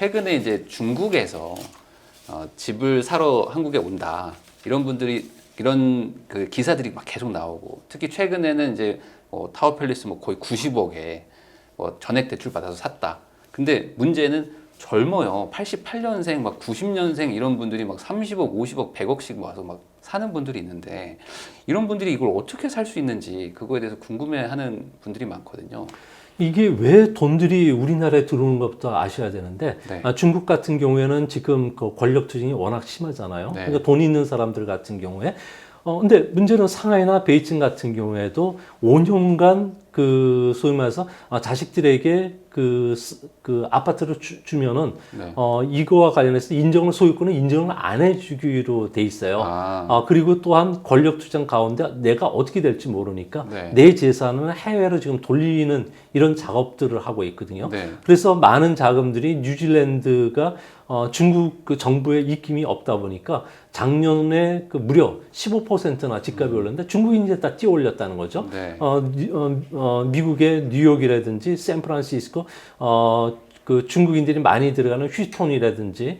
최근에 이제 중국에서 집을 사러 한국에 온다 이런 분들이 이런 그 기사들이 막 계속 나오고 특히 최근에는 이제 타워팰리스 뭐 거의 90억에 전액 대출 받아서 샀다. 근데 문제는 젊어요. 88년생, 막 90년생 이런 분들이 막 30억, 50억, 100억씩 와서 막 사는 분들이 있는데 이런 분들이 이걸 어떻게 살 수 있는지 그거에 대해서 궁금해하는 분들이 많거든요. 이게 왜 돈들이 우리나라에 들어오는 것부터 아셔야 되는데 네. 중국 같은 경우에는 지금 그 권력 투쟁이 워낙 심하잖아요. 네. 그러니까 돈 있는 사람들 같은 경우에 근데 문제는 상하이나 베이징 같은 경우에도 5년간 그 소위 말해서 자식들에게 그 아파트를 주면은 네. 이거와 관련해서 소유권은 인정을 안 해주기로 돼 있어요. 그리고 또한 권력 투쟁 가운데 내가 어떻게 될지 모르니까 네. 내 재산을 해외로 지금 돌리는 이런 작업들을 하고 있거든요. 네. 그래서 많은 자금들이 뉴질랜드가 중국 그 정부의 입김이 없다 보니까 작년에 그 무려 15%나 집값이 올랐는데 중국인이 이제 다 뛰어 올렸다는 거죠. 네. 미국의 뉴욕이라든지 샌프란시스코, 그 중국인들이 많이 들어가는 휴스톤이라든지,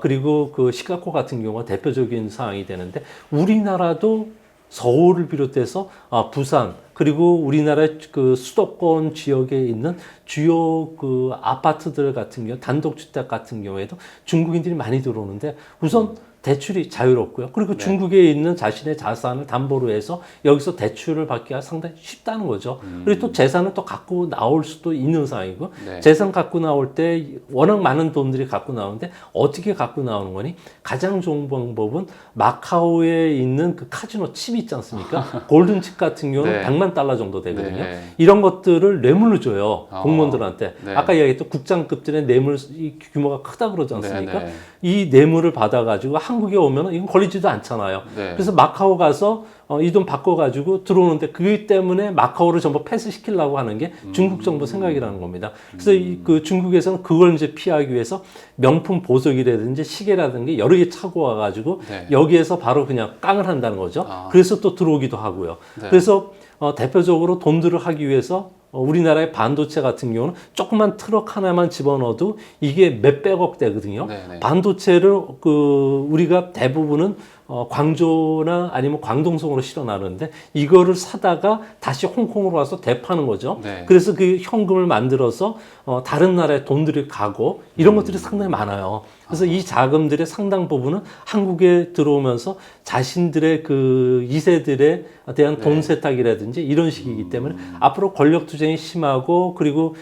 그리고 그 시카고 같은 경우가 대표적인 상황이 되는데, 우리나라도 서울을 비롯해서 부산, 그리고 우리나라의 그 수도권 지역에 있는 주요 그 아파트들 같은 경우, 단독주택 같은 경우에도 중국인들이 많이 들어오는데, 우선 대출이 자유롭고요. 그리고 네. 중국에 있는 자신의 자산을 담보로 해서 여기서 대출을 받기가 상당히 쉽다는 거죠. 그리고 또 재산을 또 갖고 나올 수도 있는 상황이고, 네. 재산 갖고 나올 때 워낙 많은 돈들이 갖고 나오는데 어떻게 갖고 나오는 거니? 가장 좋은 방법은 마카오에 있는 그 카지노 칩 있지 않습니까? 골든칩 같은 경우는 네. 100만 달러 정도 되거든요. 네. 이런 것들을 뇌물로 줘요. 공무원들한테. 네. 아까 이야기했던 국장급들의 뇌물 규모가 크다 그러지 않습니까? 네. 이 뇌물을 받아가지고 한국에 오면은 이건 걸리지도 않잖아요. 네. 그래서 마카오 가서 이 돈 바꿔가지고 들어오는데 그것 때문에 마카오를 전부 패스시키려고 하는 게 중국 정부 생각이라는 겁니다. 그래서 그 중국에서는 그걸 이제 피하기 위해서 명품 보석이라든지 시계라든지 여러 개 차고 와가지고 네. 여기에서 바로 그냥 깡을 한다는 거죠. 그래서 또 들어오기도 하고요. 네. 그래서 대표적으로 돈들을 하기 위해서 우리나라의 반도체 같은 경우는 조그만 트럭 하나만 집어넣어도 이게 몇백억 대거든요. 네네. 반도체를 우리가 대부분은 광저우나 아니면 광동성으로 실어나르는데 이거를 사다가 다시 홍콩으로 와서 대파는 거죠. 네. 그래서 그 현금을 만들어서 다른 나라에 돈들이 가고 이런 것들이 상당히 많아요. 그래서 이 자금들의 상당 부분은 한국에 들어오면서 자신들의 그 2세들에 대한 돈 세탁이라든지 이런 식이기 때문에 앞으로 권력 투쟁이 심하고 그리고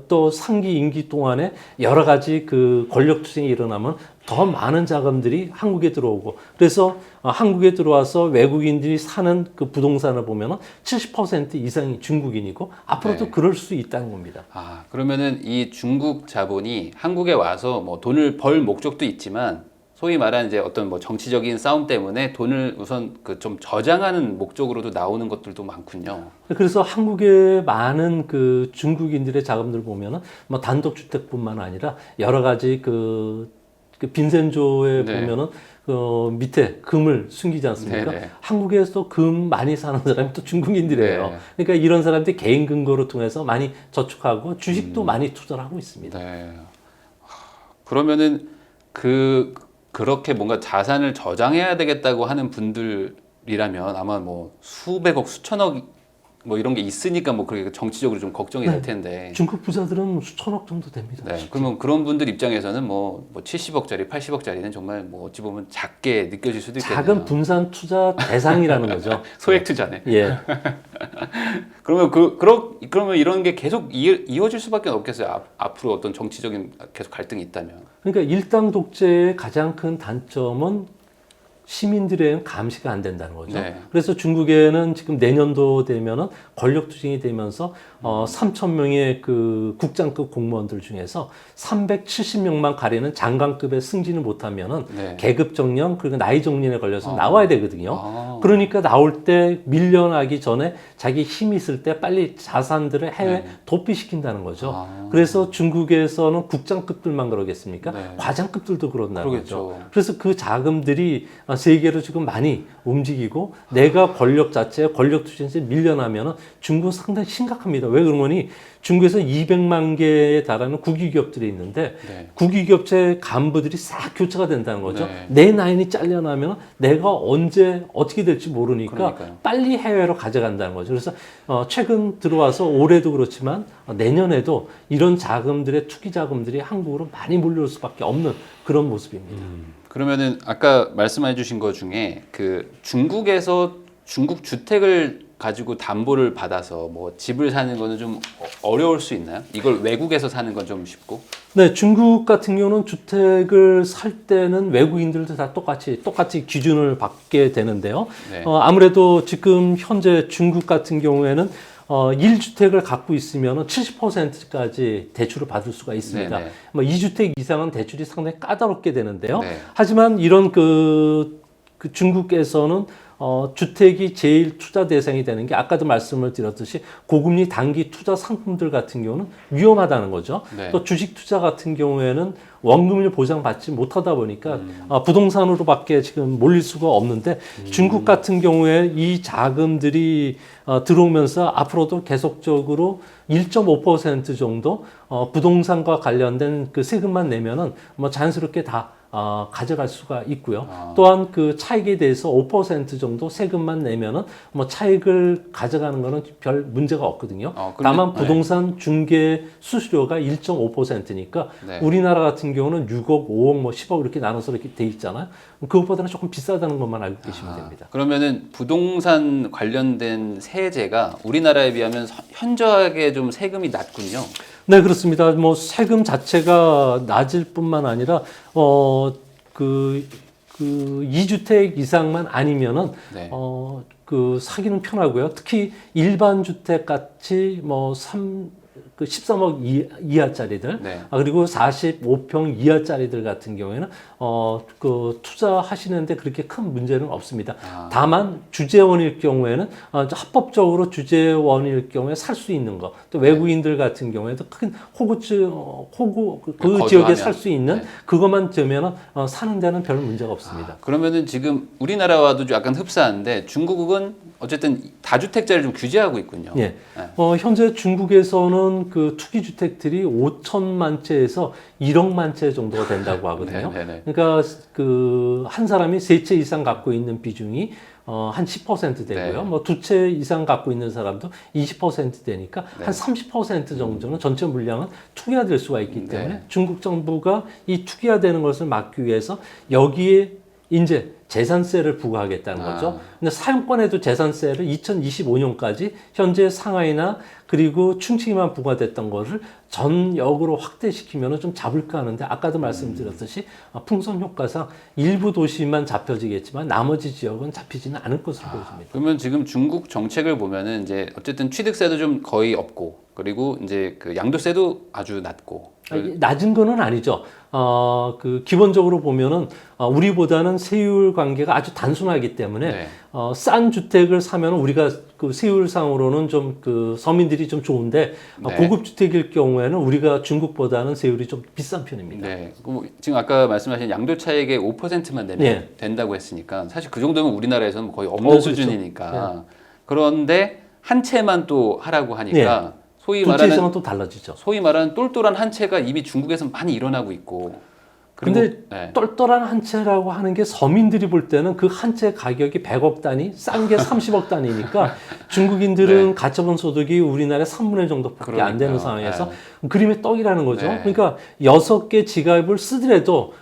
또 상기 임기 동안에 여러 가지 그 권력 투쟁이 일어나면 더 많은 자금들이 한국에 들어오고 그래서 한국에 들어와서 외국인들이 사는 그 부동산을 보면은 70% 이상이 중국인이고 앞으로도 네. 그럴 수 있다는 겁니다. 그러면은 이 중국 자본이 한국에 와서 뭐 돈을 벌 목적도 있지만 소위 말하는 이제 어떤 뭐 정치적인 싸움 때문에 돈을 우선 그 좀 저장하는 목적으로도 나오는 것들도 많군요. 그래서 한국의 많은 그 중국인들의 자금들 보면은 뭐 단독주택뿐만 아니라 여러 가지 그 빈센조에 네. 보면은 밑에 금을 숨기지 않습니까? 네네. 한국에서 금 많이 사는 사람이 또 중국인들이에요. 네. 그러니까 이런 사람들이 개인 근거를 통해서 많이 저축하고 주식도 많이 투자를 하고 있습니다. 네. 그러면은 그렇게 뭔가 자산을 저장해야 되겠다고 하는 분들이라면 아마 뭐 수백억, 수천억 뭐 이런 게 있으니까 뭐 그렇게 정치적으로 좀 걱정이 될 텐데. 중국 부자들은 수천억 정도 됩니다. 네. 그러면 그런 분들 입장에서는 뭐 70억짜리, 80억짜리는 정말 뭐 어찌 보면 작게 느껴질 수도 있겠네요. 작은 분산 투자 대상이라는 거죠. 소액 투자네. 예. 그러면 이런 게 계속 이어질 수밖에 없겠어요. 앞으로 어떤 정치적인 계속 갈등이 있다면. 그러니까 일당 독재의 가장 큰 단점은 시민들의 감시가 안 된다는 거죠. 네. 그래서 중국에는 지금 내년도 되면은 권력 투쟁이 되면서 3,000명의 그 국장급 공무원들 중에서 370명만 가리는 장관급에 승진을 못하면은 네. 계급 정년 그리고 나이 정년에 걸려서 나와야 되거든요. 그러니까 나올 때 밀려나기 전에 자기 힘이 있을 때 빨리 자산들을 해외 도피시킨다는 거죠. 그래서 중국에서는 국장급들만 그러겠습니까? 네. 과장급들도 그런다는 그러겠죠. 거죠. 그래서 그 자금들이 세계로 지금 많이 움직이고 내가 권력 자체에 권력 투쟁에 밀려나면은 중국은 상당히 심각합니다. 왜 그러니 중국에서 200만 개에 달하는 국유기업들이 있는데 네. 국유기업체 간부들이 싹 교체가 된다는 거죠. 네. 내 라인이 잘려나면 내가 언제 어떻게 될지 모르니까 그러니까요. 빨리 해외로 가져간다는 거죠. 그래서 최근 들어와서 올해도 그렇지만 내년에도 이런 자금들의 투기 자금들이 한국으로 많이 몰려올 수밖에 없는 그런 모습입니다. 그러면은 아까 말씀해 주신 것 중에 그 중국에서 중국 주택을 가지고 담보를 받아서 뭐 집을 사는 거는 좀 어려울 수 있나요? 이걸 외국에서 사는 건 좀 쉽고? 네, 중국 같은 경우는 주택을 살 때는 외국인들도 다 똑같이 기준을 받게 되는데요. 네. 아무래도 지금 현재 중국 같은 경우에는 1주택을 갖고 있으면 70%까지 대출을 받을 수가 있습니다. 네네. 뭐 2주택 이상은 대출이 상당히 까다롭게 되는데요. 네. 하지만 이런 그 중국에서는 주택이 제일 투자 대상이 되는 게 아까도 말씀을 드렸듯이 고금리 단기 투자 상품들 같은 경우는 위험하다는 거죠. 네. 또 주식 투자 같은 경우에는 원금을 보장받지 못하다 보니까 부동산으로밖에 지금 몰릴 수가 없는데 중국 같은 경우에 이 자금들이 들어오면서 앞으로도 계속적으로 1.5% 정도 부동산과 관련된 그 세금만 내면은 뭐 자연스럽게 다 가져갈 수가 있고요. 또한 그 차익에 대해서 5% 정도 세금만 내면은 뭐 차익을 가져가는 거는 별 문제가 없거든요. 그런데- 다만 부동산 중개 수수료가 1.5%니까 네. 우리나라 같은 경우는 6억, 5억, 뭐 10억 이렇게 나눠서 이렇게 돼 있잖아요. 그것보다는 조금 비싸다는 것만 알고 계시면 됩니다. 그러면은 부동산 관련된 세제가 우리나라에 비하면 현저하게 좀 세금이 낮군요. 네, 그렇습니다. 뭐 세금 자체가 낮을 뿐만 아니라 그 2주택 이상만 아니면은 네. 그 사기는 편하고요. 특히 일반 주택 같이 뭐 13억 이하짜리들, 네. 그리고 45평 이하짜리들 같은 경우에는 그 투자하시는데 그렇게 큰 문제는 없습니다. 다만 주재원일 경우에는 합법적으로 주재원일 경우에 살 수 있는 거, 또 외국인들 같은 경우에도 큰 그 거주하면. 지역에 살 수 있는 네. 그것만 되면은 사는 데는 별 문제가 없습니다. 그러면은 지금 우리나라와도 좀 약간 흡사한데 중국은 어쨌든 다주택자를 좀 규제하고 있군요. 예. 네. 현재 중국에서는 그 투기 주택들이 5천만 채에서 1억만 채 정도가 된다고 하거든요. 네네네. 그러니까 그 한 사람이 3채 이상 갖고 있는 비중이 한 10% 되고요. 네. 뭐 2채 이상 갖고 있는 사람도 20% 되니까 네. 한 30% 정도는 전체 물량은 투기화될 수가 있기 때문에 네. 중국 정부가 이 투기화되는 것을 막기 위해서 여기에 이제 재산세를 부과하겠다는 거죠. 근데 사용권에도 재산세를 2025년까지 현재 상하이나 그리고 충칭에만 부과됐던 것을 전역으로 확대시키면 좀 잡을까 하는데 아까도 말씀드렸듯이 풍선 효과상 일부 도시만 잡혀지겠지만 나머지 지역은 잡히지는 않을 것으로 보여집니다. 그러면 지금 중국 정책을 보면은 이제 어쨌든 취득세도 좀 거의 없고 그리고 이제 그 양도세도 아주 낮고 낮은 거는 아니죠. 그 기본적으로 보면은 우리보다는 세율 관계가 아주 단순하기 때문에 네. 싼 주택을 사면 우리가 그 세율상으로는 좀 그 서민들이 좀 좋은데 네. 고급 주택일 경우에는 우리가 중국보다는 세율이 좀 비싼 편입니다. 네. 그럼 지금 아까 말씀하신 양도 차익의 5%만 내면 네. 된다고 했으니까 사실 그 정도면 우리나라에서는 거의 없는 그렇죠. 수준이니까 그런데 한 채만 또 하라고 하니까 소위 두 채 말하는 이상은 또 달라지죠. 소위 말하는 똘똘한 한 채가 이미 중국에서 많이 일어나고 있고 그리고 근데 네. 똘똘한 한 채라고 하는 게 서민들이 볼 때는 그 한 채 가격이 100억 단위, 싼 게 30억 단위니까 중국인들은 네. 가처분 소득이 우리나라의 3분의 1 정도밖에 안 되는 그러니까요. 상황에서 그림의 떡이라는 거죠. 네. 그러니까 6개 지갑을 쓰더라도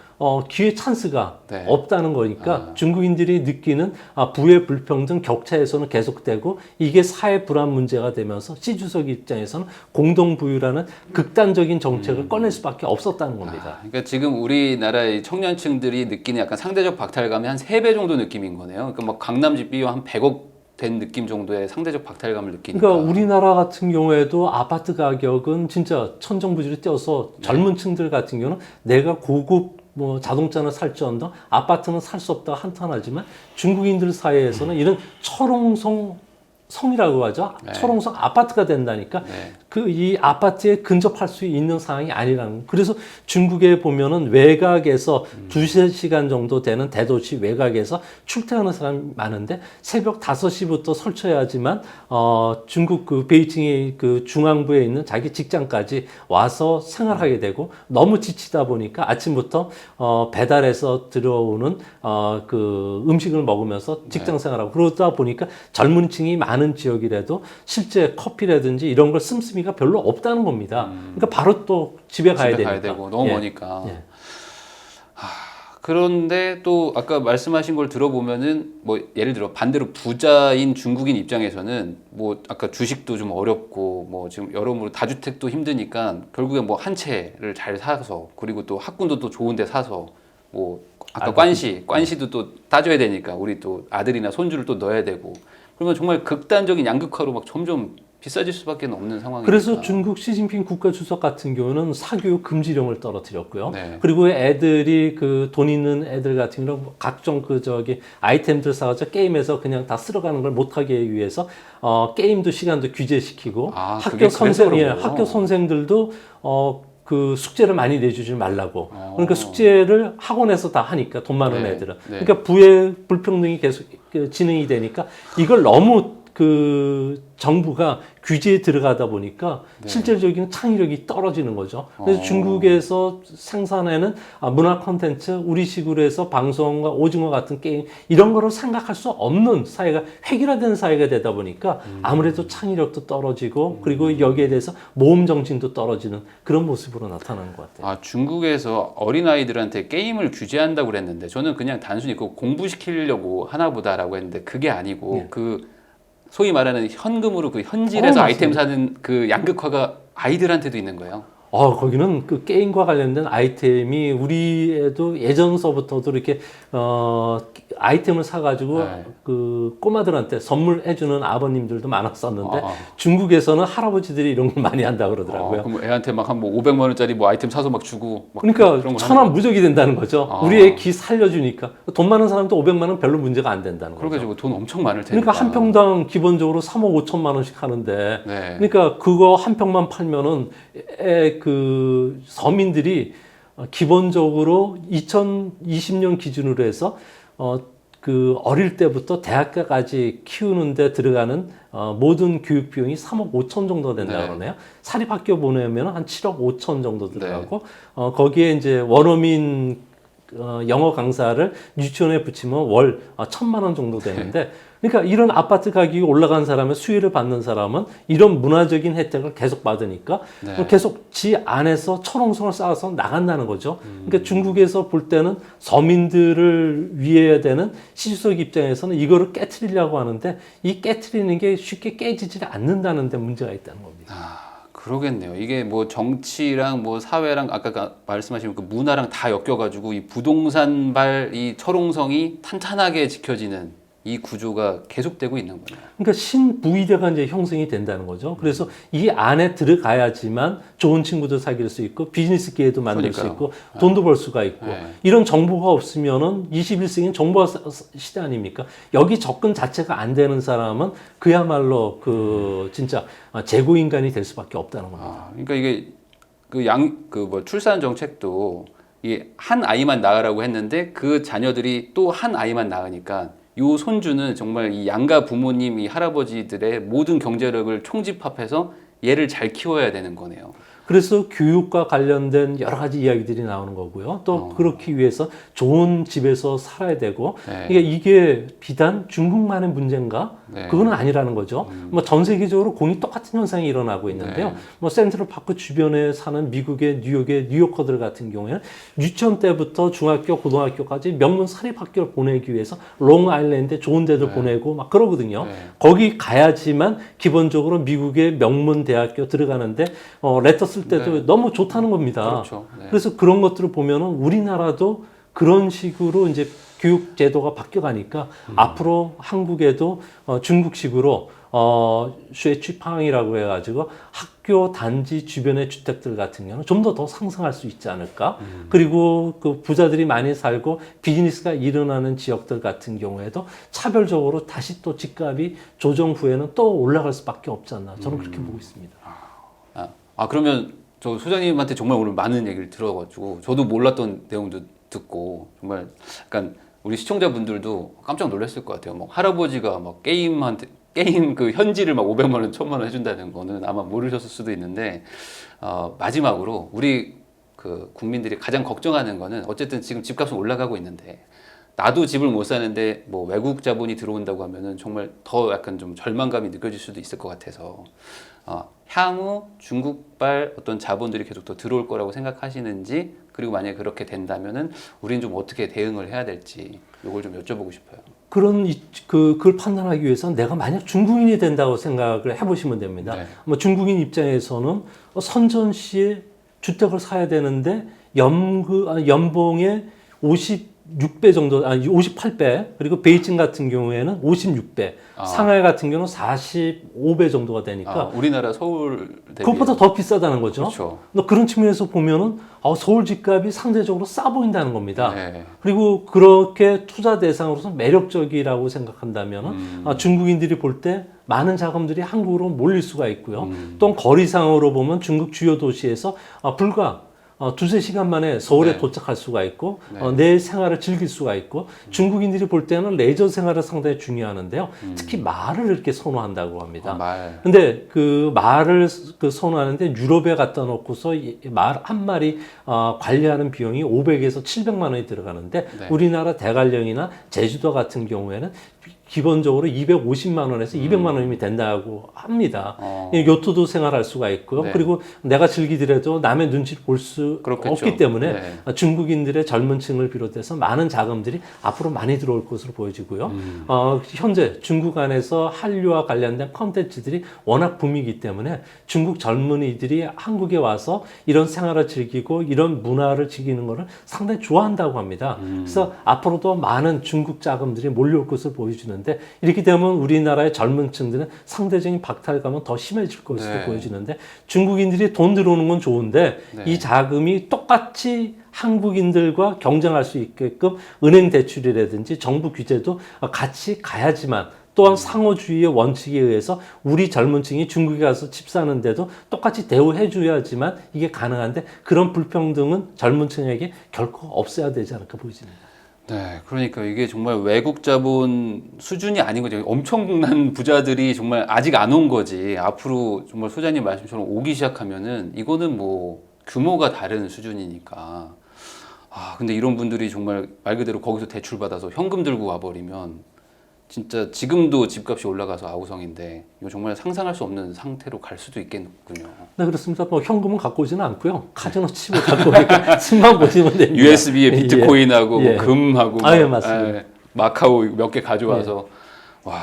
기회 찬스가 네. 없다는 거니까 중국인들이 느끼는 부의 불평등 격차에서는 계속되고 이게 사회 불안 문제가 되면서 시 주석 입장에서는 공동부유라는 극단적인 정책을 꺼낼 수밖에 없었다는 겁니다. 그러니까 지금 우리나라의 청년층들이 느끼는 약간 상대적 박탈감이 한 3배 정도 느낌인 거네요. 그러니까 막 강남 집 비용 한 100억 된 느낌 정도의 상대적 박탈감을 느끼니까. 그러니까 우리나라 같은 경우에도 아파트 가격은 진짜 천정부지로 뛰어서 젊은 층들 같은 경우는 내가 고급 뭐 자동차는 살지언정 아파트는 살 수 없다 한탄하지만 중국인들 사이에서는 이런 철옹성 성이라고 하죠. 네. 철옹성 아파트가 된다니까 네. 이 아파트에 근접할 수 있는 상황이 아니라는 거예요. 그래서 중국에 보면은 외곽에서 두세 시간 정도 되는 대도시 외곽에서 출퇴하는 사람이 많은데 새벽 5시부터 설쳐야지만 중국 그 베이징의 그 중앙부에 있는 자기 직장까지 와서 생활하게 되고 너무 지치다 보니까 아침부터 배달해서 들어오는 그 음식을 먹으면서 직장 생활하고 그러다 보니까 젊은 층이 많은 지역이라도 실제 커피라든지 이런 걸 씀씀이가 별로 없다는 겁니다. 그러니까 바로 또 집에 가야 되니까. 되고 너무 머니까. 예. 그런데 또 아까 말씀하신 걸 들어보면은 뭐 예를 들어 반대로 부자인 중국인 입장에서는 뭐 아까 주식도 좀 어렵고 뭐 지금 여러모로 다주택도 힘드니까 결국엔 뭐 한 채를 잘 사서 그리고 또 학군도 또 좋은 데 사서 뭐 아까 관시도 또 따져야 되니까 우리 또 아들이나 손주를 또 넣어야 되고 그러면 정말 극단적인 양극화로 막 점점 비싸질 수밖에 없는 상황이니까. 그래서 중국 시진핑 국가주석 같은 경우는 사교육 금지령을 떨어뜨렸고요. 네. 그리고 애들이 그 돈 있는 애들 같은 경우는 각종 그 저기 아이템들 사가지고 게임에서 그냥 다 쓸어가는 걸 못하게 위해서 게임도 시간도 규제시키고 그게 그래서 그런 학교 선생들도 그 숙제를 많이 내주지 말라고. 그러니까 숙제를 학원에서 다 하니까 돈 많은 네. 애들은. 네. 그러니까 부의 불평등이 계속 진행이 되니까 이걸 너무 그 정부가 규제에 들어가다 보니까 실질적인 창의력이 떨어지는 거죠. 그래서 중국에서 생산하는 문화 콘텐츠, 우리식으로 해서 방송과 오징어 같은 게임 이런 거를 생각할 수 없는 사회가 획일화된 사회가 되다 보니까 아무래도 창의력도 떨어지고 그리고 여기에 대해서 모험 정신도 떨어지는 그런 모습으로 나타나는 것 같아요. 중국에서 어린아이들한테 게임을 규제한다고 그랬는데 저는 그냥 단순히 그 공부시키려고 하나 보다라고 했는데 그게 아니고 그 소위 말하는 현금으로 그 현질에서 아이템 사는 그 양극화가 아이들한테도 있는 거예요. 거기는 그 게임과 관련된 아이템이 우리 애도 예전서부터도 이렇게 아이템을 사가지고 그 꼬마들한테 선물해주는 아버님들도 많았었는데 중국에서는 할아버지들이 이런 걸 많이 한다 그러더라고요. 그럼 애한테 막 한 뭐 500만 원짜리 뭐 아이템 사서 막 주고 막 그러니까 천원무적이 된다는 거죠. 우리 애 기 살려주니까 돈 많은 사람도 500만 원 별로 문제가 안 된다는 거죠. 그러게 돈 엄청 많을 테니까. 그러니까 한 평당 기본적으로 3억 5천만 원씩 하는데 그러니까 그거 한 평만 팔면은 그 서민들이 기본적으로 2020년 기준으로 해서 그 어릴 때부터 대학까지 키우는데 들어가는 모든 교육 비용이 3억 5천 정도 된다 그러네요. 사립학교 보내면 한 7억 5천 정도 들어가고 거기에 이제 원어민 영어 강사를 유치원에 붙이면 월 1,000만 원 정도 되는데 그러니까 이런 아파트 가격이 올라간 사람의 수혜를 받는 사람은 이런 문화적인 혜택을 계속 받으니까 계속 지 안에서 철옹성을 쌓아서 나간다는 거죠. 그러니까 중국에서 볼 때는 서민들을 위해야 되는 시주석 입장에서는 이거를 깨트리려고 하는데 이 깨트리는 게 쉽게 깨지지 않는다는 데 문제가 있다는 겁니다. 그러겠네요. 이게 뭐 정치랑 뭐 사회랑 아까 말씀하신 그 문화랑 다 엮여가지고 이 부동산발 이 철옹성이 탄탄하게 지켜지는 이 구조가 계속되고 있는 거네요. 그러니까 신부의대가 이제 형성이 된다는 거죠. 그래서 이 안에 들어가야지만 좋은 친구들 사귈 수 있고 비즈니스 기회도 만들 수 있고 돈도 벌 수가 있고 이런 정보가 없으면은 21세기는 정보 시대 아닙니까? 여기 접근 자체가 안 되는 사람은 그야말로 그 진짜 재고 인간이 될 수밖에 없다는 겁니다. 그러니까 이게 그 출산 정책도 이게 한 아이만 낳으라고 했는데 그 자녀들이 또 한 아이만 낳으니까 요 손주는 정말 이 양가 부모님, 이 할아버지들의 모든 경제력을 총집합해서 얘를 잘 키워야 되는 거네요. 그래서 교육과 관련된 여러 가지 이야기들이 나오는 거고요. 또 그렇기 위해서 좋은 집에서 살아야 되고 이게 비단 중국만의 문제인가? 그건 아니라는 거죠. 뭐 전 세계적으로 공이 똑같은 현상이 일어나고 있는데요. 뭐 센트럴 파크 주변에 사는 미국의 뉴욕의 뉴요커들 같은 경우에는 유치원 때부터 중학교, 고등학교까지 명문 사립학교를 보내기 위해서 롱아일랜드에 좋은 데들 보내고 막 그러거든요. 거기 가야지만 기본적으로 미국의 명문 대학교 들어가는데 레터 쓸 때도 너무 좋다는 겁니다. 그렇죠. 그래서 그런 것들을 보면은 우리나라도 그런 식으로 이제 교육 제도가 바뀌어가니까 앞으로 한국에도 중국식으로 쉐취팡이라고 해가지고 학교 단지 주변의 주택들 같은 경우는 좀 더 상승할 수 있지 않을까. 그리고 그 부자들이 많이 살고 비즈니스가 일어나는 지역들 같은 경우에도 차별적으로 다시 또 집값이 조정 후에는 또 올라갈 수밖에 없지 않나. 저는 그렇게 보고 있습니다. 아, 그러면 저 소장님한테 정말 오늘 많은 얘기를 들어가지고 저도 몰랐던 내용도 듣고 정말 약간 우리 시청자분들도 깜짝 놀랐을 것 같아요. 뭐 할아버지가 막 게임 그 현지를 막 500만 원, 1000만 원 해준다는 거는 아마 모르셨을 수도 있는데 마지막으로 우리 그 국민들이 가장 걱정하는 거는 어쨌든 지금 집값은 올라가고 있는데 나도 집을 못 사는데 뭐 외국 자본이 들어온다고 하면은 정말 더 약간 좀 절망감이 느껴질 수도 있을 것 같아서 향후 중국발 어떤 자본들이 계속 더 들어올 거라고 생각하시는지 그리고 만약에 그렇게 된다면은 우리는 좀 어떻게 대응을 해야 될지 이걸 좀 여쭤보고 싶어요. 그걸 판단하기 위해서 내가 만약 중국인이 된다고 생각을 해보시면 됩니다. 네. 뭐 중국인 입장에서는 선전시에 주택을 사야 되는데 연봉의 56배 정도, 아니 58배, 그리고 베이징 같은 경우에는 56배, 상하이 같은 경우는 45배 정도가 되니까 우리나라 서울 대비 그것보다 더 비싸다는 거죠. 그렇죠. 그런 측면에서 보면은 서울 집값이 상대적으로 싸 보인다는 겁니다. 네. 그리고 그렇게 투자 대상으로서 매력적이라고 생각한다면은 중국인들이 볼 때 많은 자금들이 한국으로 몰릴 수가 있고요. 또 거리상으로 보면 중국 주요 도시에서 불과 두세 시간 만에 서울에 네. 도착할 수가 있고 네. 내 생활을 즐길 수가 있고 중국인들이 볼 때는 레저 생활을 상당히 중요하는데요. 특히 말을 이렇게 선호한다고 합니다. 말. 근데 그 말을 선호하는데 유럽에 갖다 놓고서 말 한 마리 관리하는 비용이 500에서 700만 원이 들어가는데 네. 우리나라 대관령이나 제주도 같은 경우에는 기본적으로 250만 원에서 200만 원이면 된다고 합니다. 요트도 생활할 수가 있고요. 네. 그리고 내가 즐기더라도 남의 눈치를 볼 수 그렇겠죠. 없기 때문에 네. 중국인들의 젊은 층을 비롯해서 많은 자금들이 앞으로 많이 들어올 것으로 보여지고요. 현재 중국 안에서 한류와 관련된 컨텐츠들이 워낙 붐이기 때문에 중국 젊은이들이 한국에 와서 이런 생활을 즐기고 이런 문화를 즐기는 것을 상당히 좋아한다고 합니다. 그래서 앞으로도 많은 중국 자금들이 몰려올 것을 보여주는데 이렇게 되면 우리나라의 젊은 층들은 상대적인 박탈감은 더 심해질 것으로 네. 보여지는데 중국인들이 돈 들어오는 건 좋은데 네. 이 자금이 똑같이 한국인들과 경쟁할 수 있게끔 은행 대출이라든지 정부 규제도 같이 가야지만 또한 상호주의의 원칙에 의해서 우리 젊은 층이 중국에 가서 집 사는데도 똑같이 대우해 줘야지만 이게 가능한데 그런 불평등은 젊은 층에게 결코 없어야 되지 않을까 보여집니다. 네, 그러니까 이게 정말 외국 자본 수준이 아닌 거죠. 엄청난 부자들이 정말 아직 안 온 거지. 앞으로 정말 소장님 말씀처럼 오기 시작하면은 이거는 뭐 규모가 다른 수준이니까. 근데 이런 분들이 정말 말 그대로 거기서 대출 받아서 현금 들고 와버리면 진짜 지금도 집값이 올라가서 아우성인데 이거 정말 상상할 수 없는 상태로 갈 수도 있겠군요. 네, 그렇습니다. 뭐 현금은 갖고 오지는 않고요. 카지노 칩을 갖고 오니까 칩만 보시면 됩니다. USB에 비트코인하고 예. 뭐 금하고 예, 맞습니다. 마카오 몇 개 가져와서 와,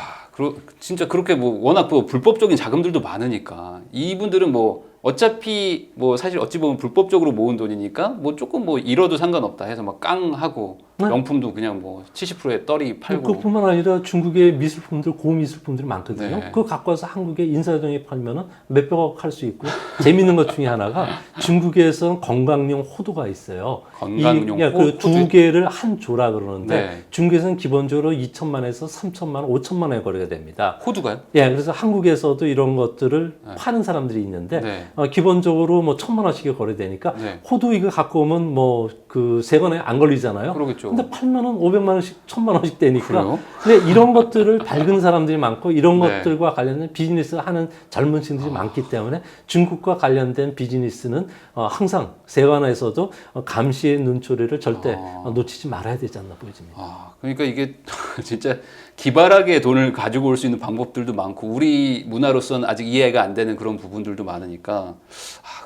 진짜 그렇게 뭐 워낙 뭐 불법적인 자금들도 많으니까 이분들은 뭐 어차피 뭐 사실 어찌 보면 불법적으로 모은 돈이니까 뭐 조금 뭐 잃어도 상관없다 해서 막 깡하고 네. 명품도 그냥 뭐 70%에 떨이 팔고 그뿐만 아니라 중국의 미술품들, 고미술품들이 많거든요. 네. 그거 갖고 와서 한국에 인사동에 팔면은 몇백억 할 수 있고 재밌는 것 중에 하나가 중국에서는 건강용 호두가 있어요. 건강용 그두 개를 한 조라 그러는데 네. 중국에서는 기본적으로 2천만에서 3천만 원, 5천만 원의 거래가 됩니다. 호두가요? 예, 그래서 한국에서도 이런 것들을 네. 파는 사람들이 있는데 네. 기본적으로 뭐 1,000만 원씩이 거래되니까 네. 호두 이거 갖고 오면 뭐 그 세관에 안 걸리잖아요. 그러겠죠. 근데 팔면은 500만 원씩, 1,000만 원씩 되니까. 그래요? 근데 이런 것들을 밝은 사람들이 많고 이런 네. 것들과 관련된 비즈니스를 하는 젊은 층들이 많기 때문에 중국과 관련된 비즈니스는 항상 세관에서도 감시의 눈초리를 절대 놓치지 말아야 되지 않나 보여집니다. 그러니까 이게 진짜 기발하게 돈을 가지고 올 수 있는 방법들도 많고 우리 문화로서는 아직 이해가 안 되는 그런 부분들도 많으니까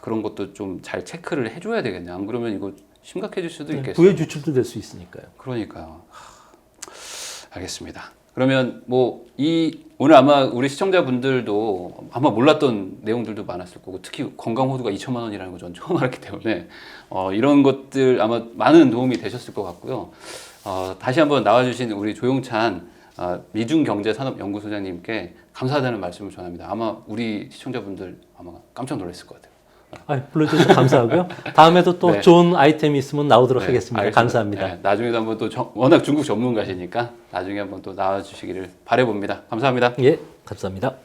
그런 것도 좀 잘 체크를 해줘야 되겠네. 안 그러면 이거 심각해질 수도 있겠어요. 부의 유출도 될 수 있으니까요. 그러니까요. 알겠습니다. 그러면 뭐 오늘 아마 우리 시청자분들도 아마 몰랐던 내용들도 많았을 거고 특히 건강호두가 2천만 원이라는 거 전 처음 알았기 때문에 이런 것들 아마 많은 도움이 되셨을 것 같고요. 다시 한번 나와주신 우리 조용찬 미중경제산업연구소장님께 감사하다는 말씀을 전합니다. 아마 우리 시청자분들 아마 깜짝 놀랐을 것 같아요. 불러주셔서 감사하고요. 다음에도 또 네. 좋은 아이템이 있으면 나오도록 하겠습니다. 알겠습니다. 감사합니다. 네, 나중에도 한번 또 워낙 중국 전문가시니까 나중에 한번 또 나와주시기를 바라봅니다. 감사합니다. 예, 감사합니다.